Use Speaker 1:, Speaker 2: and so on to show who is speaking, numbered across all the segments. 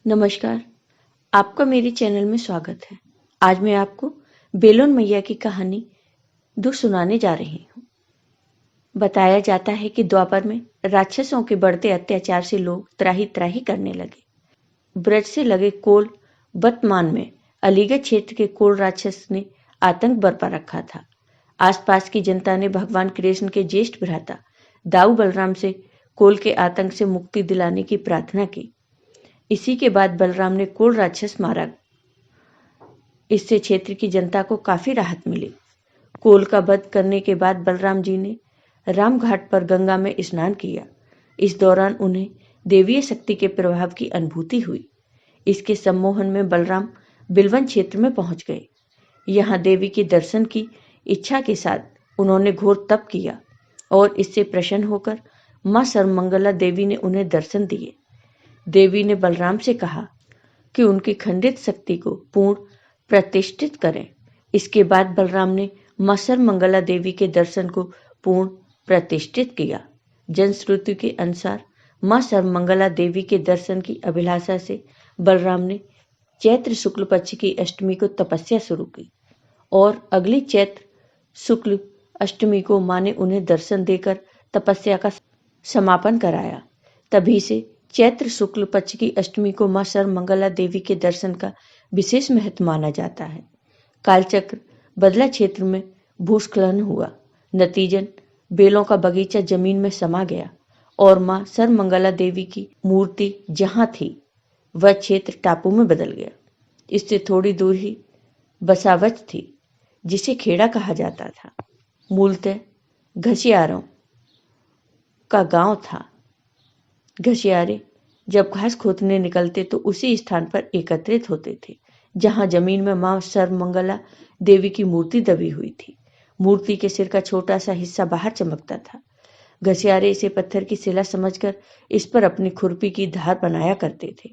Speaker 1: नमस्कार, आपका मेरे चैनल में स्वागत है। आज मैं आपको बेलोन मैया की कहानी दो सुनाने जा रही हूँ। बताया जाता है कि द्वापर में राक्षसों के बढ़ते अत्याचार से लोग त्राही त्राही करने लगे। ब्रज से लगे कोल वर्तमान में अलीगढ़ क्षेत्र के कोल राक्षस ने आतंक बरपा रखा था। आसपास की जनता ने भगवान कृष्ण के ज्येष्ठ भ्राता दाऊ बलराम से कोल के आतंक से मुक्ति दिलाने की प्रार्थना की। इसी के बाद बलराम ने कोल राक्षस मारा। इससे क्षेत्र की जनता को काफी राहत मिली। कोल का वध करने के बाद बलराम जी ने रामघाट पर गंगा में स्नान किया। इस दौरान उन्हें देवीय शक्ति के प्रभाव की अनुभूति हुई। इसके सम्मोहन में बलराम बिलवन क्षेत्र में पहुंच गए। यहाँ देवी के दर्शन की इच्छा के साथ उन्होंने घोर तप किया और इससे प्रसन्न होकर मां सर्वमंगला देवी ने उन्हें दर्शन दिए। देवी ने बलराम से कहा कि उनकी खंडित शक्ति को पूर्ण प्रतिष्ठित करें। इसके बाद बलराम ने मां सर्वमंगला देवी के दर्शन को पूर्ण प्रतिष्ठित किया। जनश्रुति के अनुसार मां सर्वमंगला देवी के दर्शन की अभिलाषा से बलराम ने चैत्र शुक्ल पक्ष की अष्टमी को तपस्या शुरू की और अगली चैत्र शुक्ल अष्टमी को मां ने उन्हें दर्शन देकर तपस्या का समापन कराया। तभी से चैत्र शुक्ल पक्ष की अष्टमी को मां सर्वमंगला देवी के दर्शन का विशेष महत्व माना जाता है। कालचक्र बदला क्षेत्र में भूस्खलन हुआ। नतीजन बेलों का बगीचा जमीन में समा गया और मां सर्वमंगला देवी की मूर्ति जहां थी वह क्षेत्र टापू में बदल गया। इससे थोड़ी दूर ही बसावच थी जिसे खेड़ा कहा जाता था। मूलतः घसियारों का गांव था। घसियारे जब घास खोदने निकलते तो उसी स्थान पर एकत्रित होते थे जहां जमीन में मां सर्वमंगला देवी की मूर्ति दबी हुई थी। मूर्ति के सिर का छोटा सा हिस्सा बाहर चमकता था। घसियारे इसे पत्थर की शिला समझकर इस पर अपनी खुरपी की धार बनाया करते थे।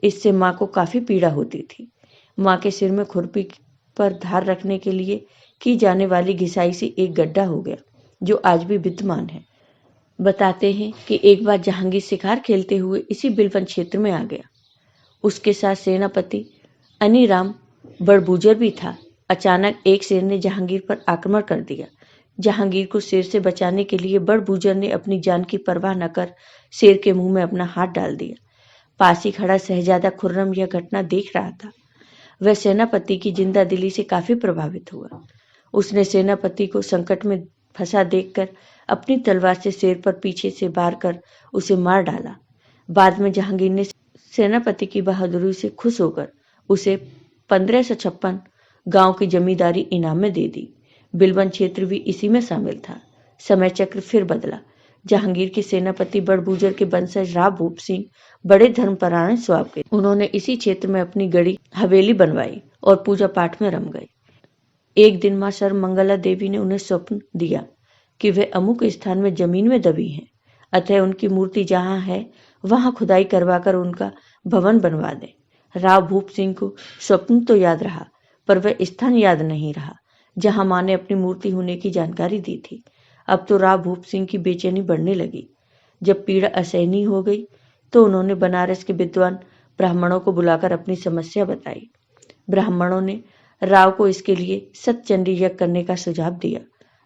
Speaker 1: इससे मां को काफी पीड़ा होती थी। मां के सिर में खुरपी पर धार रखने के लिए की जाने वाली घिसाई से एक गड्ढा हो गया जो आज भी विद्यमान है। बताते हैं कि एक बार जहांगीर शिकार खेलते हुए इसी बिलवन क्षेत्र में आ गया। उसके साथ सेनापति अनीराम बड़बूजर भी था। अचानक एक शेर ने जहांगीर पर आक्रमण कर दिया। जहांगीर को शेर से बचाने के लिए बड़बूजर ने अपनी जान की परवाह न कर शेर के मुंह में अपना हाथ डाल दिया। पास ही खड़ा शहजादा खुर्रम यह घटना देख रहा था। वह सेनापति की जिंदा दिली से काफी प्रभावित हुआ। उसने सेनापति को संकट में फंसा देखकर अपनी तलवार से शेर पर पीछे से वार कर उसे मार डाला। बाद में जहांगीर ने सेनापति की बहादुरी से खुश होकर उसे 1556 गांव की जमींदारी इनाम में दे दी। बिलवन क्षेत्र भी इसी में शामिल था। समय चक्र फिर बदला। जहांगीर के सेनापति बड़बूजर के वंशज राव भूप सिंह बड़े धर्मपरायण स्वभाव के। उन्होंने इसी क्षेत्र में अपनी गड़ी हवेली बनवाई और पूजा पाठ में रम गए। एक दिन मां सर्वमंगला देवी ने उन्हें स्वप्न दिया कि वे अमुक स्थान में जमीन में दबी हैं, अतः उनकी मूर्ति जहां है वहां खुदाई करवाकर उनका भवन बनवा दें। राव भूप सिंह को स्वप्न तो याद रहा पर वह स्थान याद नहीं रहा जहां मां ने अपनी मूर्ति होने की जानकारी दी थी। अब तो राव भूप सिंह की बेचैनी बढ़ने लगी। जब पीड़ा असहनीय हो गई तो उन्होंने बनारस के विद्वान ब्राह्मणों को बुलाकर अपनी समस्या बताई। ब्राह्मणों ने राव को इसके लिए सतचंडी यज्ञ करने का सुझाव दिया।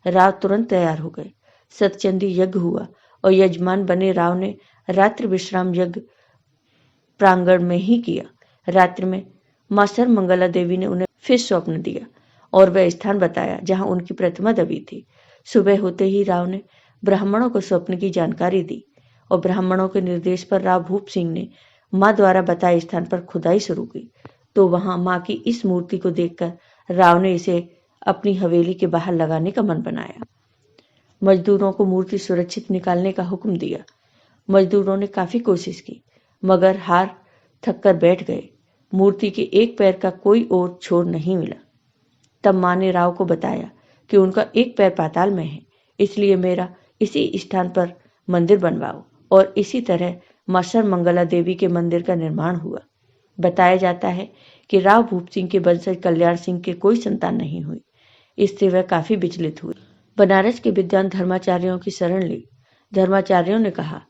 Speaker 1: राव तुरंत तैयार हो गए। सतचंडी यज्ञ हुआ और यजमान बने राव ने रात्रि विश्राम यज्ञ प्रांगण में ही किया। रात्रि में मां सर्वमंगला देवी ने उन्हें फिर स्वप्न दिया और वह स्थान बताया जहां उनकी प्रतिमा दबी थी। सुबह होते ही राव ने ब्राह्मणों को स्वप्न की जानकारी दी और ब्राह्मणों के निर्देश पर राव भूप सिंह ने मां द्वारा बताए स्थान पर खुदाई शुरू की। तो वहां मां की इस मूर्ति को देखकर राव ने इसे अपनी हवेली के बाहर लगाने का मन बनाया। मजदूरों को मूर्ति सुरक्षित निकालने का हुक्म दिया। मजदूरों ने काफी कोशिश की मगर हार थक कर बैठ गए। मूर्ति के एक पैर का कोई और छोर नहीं मिला। तब मां ने राव को बताया कि उनका एक पैर पाताल में है, इसलिए मेरा इसी स्थान पर मंदिर बनवाओ। और इसी तरह मां सर्वमंगला देवी के मंदिर का निर्माण हुआ। बताया जाता है कि राव भूप सिंह के वंशज कल्याण सिंह के कोई संतान नहीं हुई। इससे वह काफी विचलित हुए। बनारस के विद्वान धर्माचार्यों की शरण ली। धर्माचार्यों ने कहा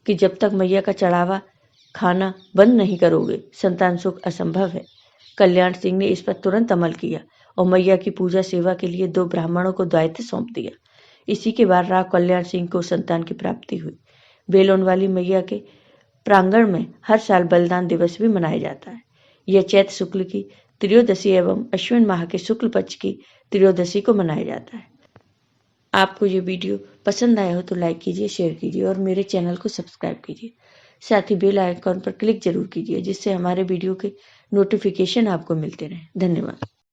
Speaker 1: कि जब तक मैया का चढ़ावा खाना बंद नहीं करोगे, संतान सुख असंभव है। कल्याण सिंह ने इस पर तुरंत अमल किया और मैया की पूजा सेवा के लिए 2 ब्राह्मणों को दायित्व सौंप दिया। इसी के बाद राव कल्याण सिंह को संतान की प्राप्ति हुई। बेलोन वाली मैया के प्रांगण में हर साल बलिदान दिवस भी मनाया जाता है। यह चैत्र शुक्ल की त्रयोदशी एवं अश्विन माह के शुक्ल पक्ष की त्रयोदशी को मनाया जाता है। आपको ये वीडियो पसंद आया हो तो लाइक कीजिए, शेयर कीजिए और मेरे चैनल को सब्सक्राइब कीजिए। साथ ही बेल आइकॉन पर क्लिक जरूर कीजिए जिससे हमारे वीडियो के नोटिफिकेशन आपको मिलते रहें। धन्यवाद।